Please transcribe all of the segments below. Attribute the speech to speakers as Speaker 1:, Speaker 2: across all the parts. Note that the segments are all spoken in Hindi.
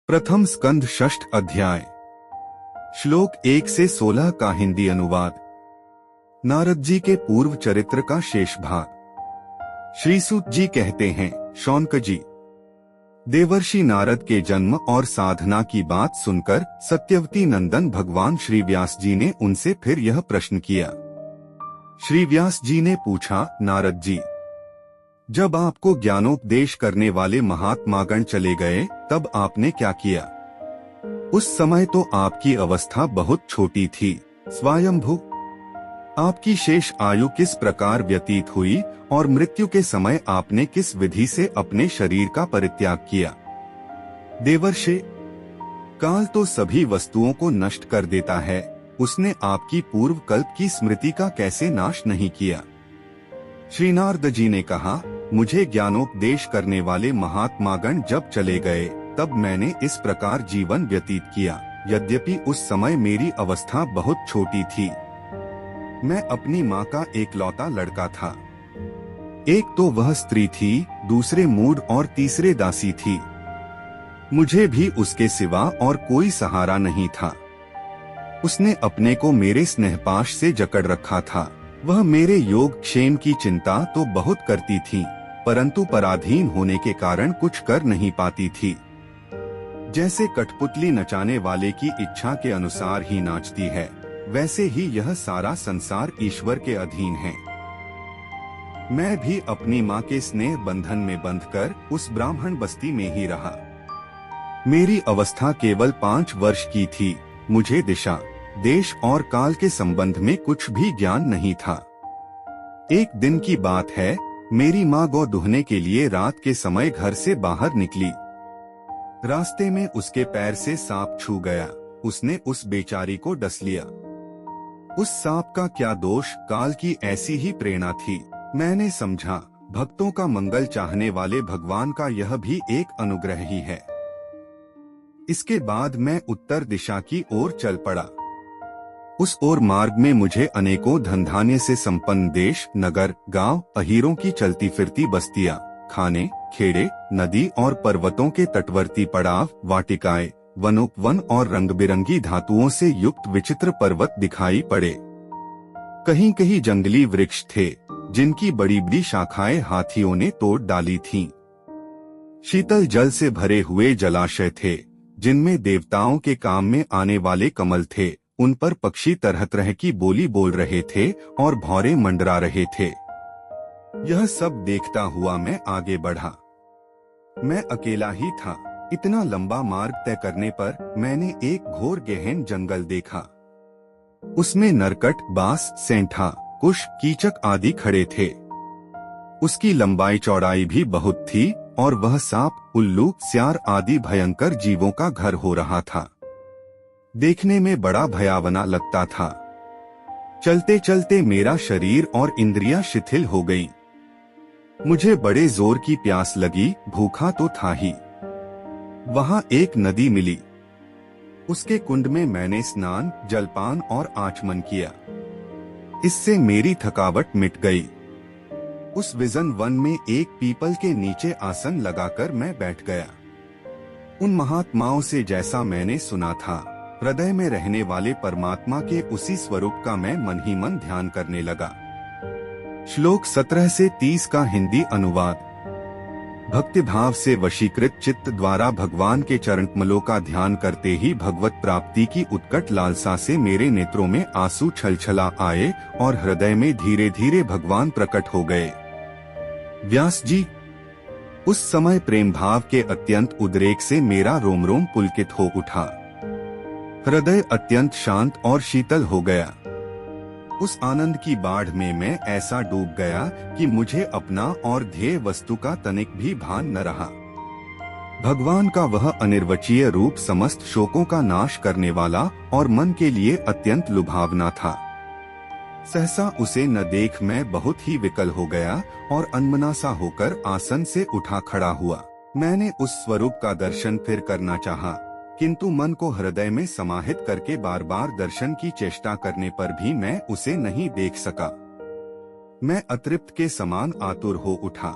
Speaker 1: प्रथम स्कंध षष्ठ अध्याय। श्लोक 1 से 16 का हिंदी अनुवाद। नारद जी के पूर्व चरित्र का शेष भाग। श्री सूत जी कहते हैं, शौनक जी, देवर्षि नारद के जन्म और साधना की बात सुनकर सत्यवती नंदन भगवान श्री व्यास जी ने उनसे फिर यह प्रश्न किया। श्री व्यास जी ने पूछा, नारद जी, जब आपको ज्ञानोपदेश करने वाले महात्मागण चले गए तब आपने क्या किया? उस समय तो आपकी अवस्था बहुत छोटी थी। स्वयंभू आपकी शेष आयु किस प्रकार व्यतीत हुई और मृत्यु के समय आपने किस विधि से अपने शरीर का परित्याग किया? देवर्षि, काल तो सभी वस्तुओं को नष्ट कर देता है, उसने आपकी पूर्व कल्प की स्मृति का कैसे नाश नहीं किया? श्री नारद जी ने कहा, मुझे ज्ञानोपदेश करने वाले महात्मागण जब चले गए तब मैंने इस प्रकार जीवन व्यतीत किया। यद्यपि उस समय मेरी अवस्था बहुत छोटी थी। मैं अपनी माँ का एकलौता लड़का था। एक तो वह स्त्री थी, दूसरे मूढ़ और तीसरे दासी थी। मुझे भी उसके सिवा और कोई सहारा नहीं था। उसने अपने को मेरे स्नेहपाश से जकड़ रखा था। वह मेरे योग क्षेम की चिंता तो बहुत करती थी, परंतु पराधीन होने के कारण कुछ कर नहीं पाती थी। जैसे कठपुतली नचाने वाले की इच्छा के अनुसार ही नाचती है, वैसे ही यह सारा संसार ईश्वर के अधीन है। मैं भी अपनी माँ के स्नेह बंधन में बंधकर उस ब्राह्मण बस्ती में ही रहा। मेरी अवस्था केवल 5 वर्ष की थी। मुझे दिशा, देश और काल के संबंध में कुछ भी ज्ञान नहीं था। एक दिन की बात है, मेरी माँ गौ दुहने के लिए रात के समय घर से बाहर निकली। रास्ते में उसके पैर से सांप छू गया। उसने उस बेचारी को डस लिया। उस सांप का क्या दोष, काल की ऐसी ही प्रेरणा थी। मैंने समझा, भक्तों का मंगल चाहने वाले भगवान का यह भी एक अनुग्रह ही है। इसके बाद मैं उत्तर दिशा की ओर चल पड़ा। उस ओर मार्ग में मुझे अनेकों धनधान्य से संपन्न देश, नगर, गांव, अहीरों की चलती फिरती बस्तियां, खाने, खेड़े, नदी और पर्वतों के तटवर्ती पड़ाव, वाटिकाएं, वनोपवन और रंग बिरंगी धातुओं से युक्त विचित्र पर्वत दिखाई पड़े। कहीं कहीं जंगली वृक्ष थे, जिनकी बड़ी बड़ी शाखाएं हाथियों ने तोड़ डाली थीं। शीतल जल से भरे हुए जलाशय थे, जिनमें देवताओं के काम में आने वाले कमल थे। उन पर पक्षी तरह तरह की बोली बोल रहे थे और भौरे मंडरा रहे थे। यह सब देखता हुआ मैं आगे बढ़ा। मैं अकेला ही था। इतना लंबा मार्ग तय करने पर मैंने एक घोर गहन जंगल देखा। उसमें नरकट, बांस, सेंठा, कुश, कीचक आदि खड़े थे। उसकी लंबाई चौड़ाई भी बहुत थी और वह सांप, उल्लू, स्यार आदि भयंकर जीवों का घर हो रहा था। देखने में बड़ा भयावना लगता था। चलते चलते मेरा शरीर और इंद्रियां शिथिल हो गईं। मुझे बड़े जोर की प्यास लगी, भूखा तो था ही। वहां एक नदी मिली। उसके कुंड में मैंने स्नान, जलपान और आचमन किया। इससे मेरी थकावट मिट गई। उस विजन वन में एक पीपल के नीचे आसन लगाकर मैं बैठ गया। उन महात्माओं से जैसा मैंने सुना था, हृदय में रहने वाले परमात्मा के उसी स्वरूप का मैं मन ही मन ध्यान करने लगा। श्लोक 17 से 30 का हिंदी अनुवाद। भक्तिभाव से वशीकृत चित्त द्वारा भगवान के चरणकमलों का ध्यान करते ही भगवत प्राप्ति की उत्कट लालसा से मेरे नेत्रों में आंसू छलछला आए और हृदय में धीरे धीरे भगवान प्रकट हो गए। व्यास जी, उस समय प्रेम भाव के अत्यंत उद्रेक से मेरा रोम रोम पुलकित हो उठा। हृदय अत्यंत शांत और शीतल हो गया। उस आनंद की बाढ़ में मैं ऐसा डूब गया कि मुझे अपना और ध्येय वस्तु का तनिक भी भान न रहा। भगवान का वह अनिर्वचनीय रूप समस्त शोकों का नाश करने वाला और मन के लिए अत्यंत लुभावना था। सहसा उसे न देख मैं बहुत ही विकल हो गया और अनमनासा होकर आसन से उठा खड़ा हुआ। मैंने उस स्वरूप का दर्शन फिर करना चाहा, किंतु मन को हृदय में समाहित करके बार बार दर्शन की चेष्टा करने पर भी मैं उसे नहीं देख सका। मैं अतृप्त के समान आतुर हो उठा।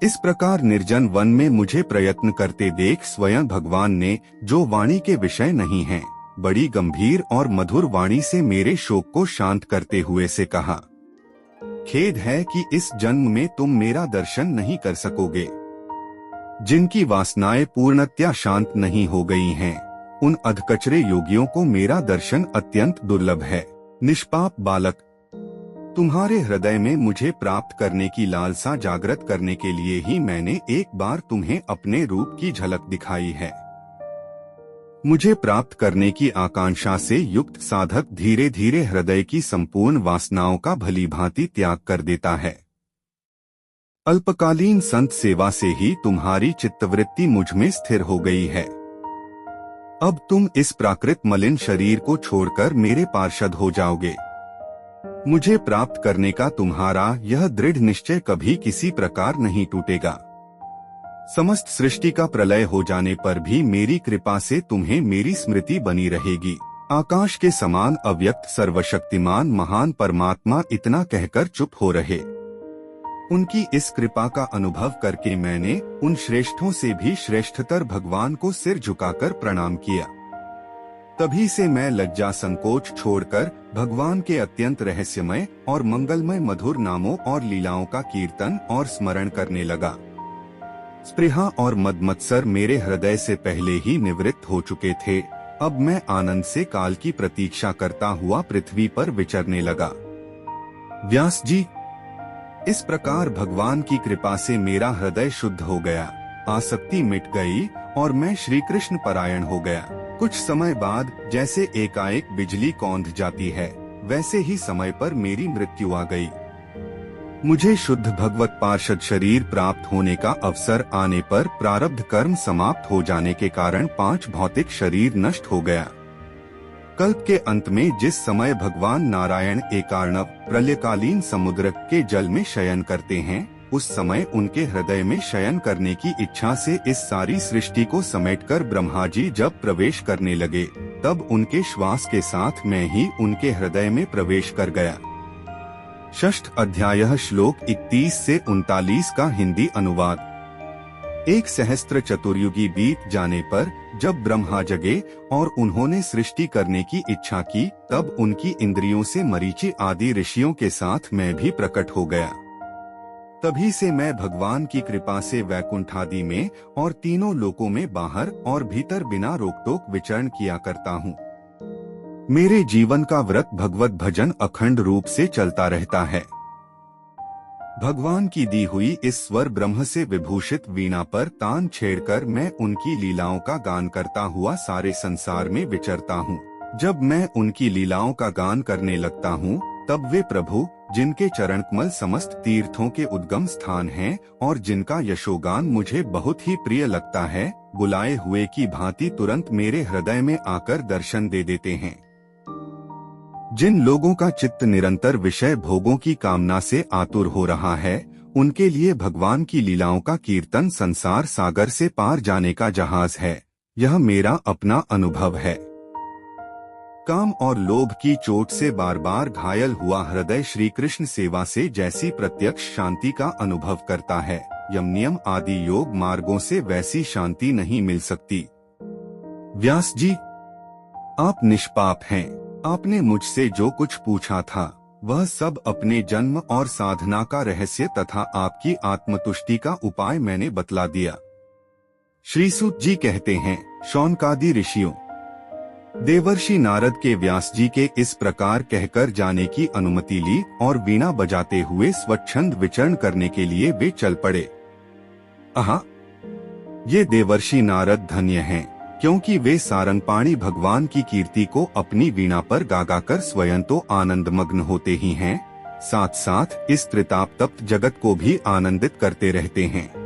Speaker 1: इस प्रकार निर्जन वन में मुझे प्रयत्न करते देख स्वयं भगवान ने, जो वाणी के विषय नहीं है, बड़ी गंभीर और मधुर वाणी से मेरे शोक को शांत करते हुए से कहा, खेद है कि इस जन्म में तुम मेरा दर्शन नहीं कर सकोगे। जिनकी वासनाएं पूर्णतया शांत नहीं हो गई हैं, उन अधकचरे योगियों को मेरा दर्शन अत्यंत दुर्लभ है। निष्पाप बालक, तुम्हारे हृदय में मुझे प्राप्त करने की लालसा जागृत करने के लिए ही मैंने एक बार तुम्हें अपने रूप की झलक दिखाई है। मुझे प्राप्त करने की आकांक्षा से युक्त साधक धीरे धीरे हृदय की संपूर्ण वासनाओं का भली भांति त्याग कर देता है। अल्पकालीन संत सेवा से ही तुम्हारी चित्तवृत्ति मुझ में स्थिर हो गई है। अब तुम इस प्राकृत मलिन शरीर को छोड़कर मेरे पार्षद हो जाओगे। मुझे प्राप्त करने का तुम्हारा यह दृढ़ निश्चय कभी किसी प्रकार नहीं टूटेगा। समस्त सृष्टि का प्रलय हो जाने पर भी मेरी कृपा से तुम्हें मेरी स्मृति बनी रहेगी। आकाश के समान अव्यक्त सर्वशक्तिमान महान परमात्मा इतना कहकर चुप हो रहे। उनकी इस कृपा का अनुभव करके मैंने उन श्रेष्ठों से भी श्रेष्ठतर भगवान को सिर झुकाकर प्रणाम किया। तभी से मैं लज्जा संकोच छोड़कर भगवान के अत्यंत रहस्यमय और मंगलमय मधुर नामों और लीलाओं का कीर्तन और स्मरण करने लगा। स्पृहा और मदमत्सर मेरे हृदय से पहले ही निवृत्त हो चुके थे। अब मैं आनंद से काल की प्रतीक्षा करता हुआ पृथ्वी पर विचरने लगा। व्यास जी, इस प्रकार भगवान की कृपा से मेरा हृदय शुद्ध हो गया, आसक्ति मिट गई और मैं श्री कृष्ण परायण हो गया। कुछ समय बाद जैसे एकाएक बिजली कौंध जाती है, वैसे ही समय पर मेरी मृत्यु आ गई। मुझे शुद्ध भगवत पार्षद शरीर प्राप्त होने का अवसर आने पर प्रारब्ध कर्म समाप्त हो जाने के कारण 5 भौतिक शरीर नष्ट हो गया। कल्प के अंत में जिस समय भगवान नारायण एकार्णव प्रलयकालीन समुद्र के जल में शयन करते हैं, उस समय उनके हृदय में शयन करने की इच्छा से इस सारी सृष्टि को समेटकर ब्रह्मा जी जब प्रवेश करने लगे, तब उनके श्वास के साथ मैं ही उनके हृदय में प्रवेश कर गया। षष्ठ अध्याय श्लोक 31 से 39 का हिंदी अनुवाद। 1 सहस्त्र चतुर्युगी बीत जाने पर जब ब्रह्मा जगे और उन्होंने सृष्टि करने की इच्छा की, तब उनकी इंद्रियों से मरीचि आदि ऋषियों के साथ मैं भी प्रकट हो गया। तभी से मैं भगवान की कृपा से वैकुंठादि में और तीनों लोकों में बाहर और भीतर बिना रोक-टोक विचरण किया करता हूँ। मेरे जीवन का व्रत भगवत भजन अखंड रूप से चलता रहता है। भगवान की दी हुई इस स्वर ब्रह्म से विभूषित वीणा पर तान छेड़कर मैं उनकी लीलाओं का गान करता हुआ सारे संसार में विचरता हूँ। जब मैं उनकी लीलाओं का गान करने लगता हूँ, तब वे प्रभु, जिनके चरणकमल समस्त तीर्थों के उद्गम स्थान हैं और जिनका यशोगान मुझे बहुत ही प्रिय लगता है, बुलाए हुए की भांति तुरंत मेरे हृदय में आकर दर्शन दे देते हैं। जिन लोगों का चित्त निरंतर विषय भोगों की कामना से आतुर हो रहा है, उनके लिए भगवान की लीलाओं का कीर्तन संसार सागर से पार जाने का जहाज है। यह मेरा अपना अनुभव है। काम और लोभ की चोट से बार बार घायल हुआ हृदय श्री कृष्ण सेवा से जैसी प्रत्यक्ष शांति का अनुभव करता है, यम नियम आदि योग मार्गों से वैसी शांति नहीं मिल सकती। व्यास जी, आप निष्पाप हैं। आपने मुझसे जो कुछ पूछा था, वह सब अपने जन्म और साधना का रहस्य तथा आपकी आत्मतुष्टि का उपाय मैंने बतला दिया। श्री सूत जी कहते हैं, शौनकादि ऋषियों, देवर्षि नारद के व्यास जी के इस प्रकार कहकर जाने की अनुमति ली और वीणा बजाते हुए स्वच्छंद विचरण करने के लिए वे चल पड़े। आहा, ये देवर्षि नारद धन्य हैं, क्योंकि वे सारंगपाणी भगवान की कीर्ति को अपनी वीणा पर गा कर स्वयं तो आनंदमग्न होते ही हैं, साथ साथ इस त्रिताप तप्त जगत को भी आनंदित करते रहते हैं।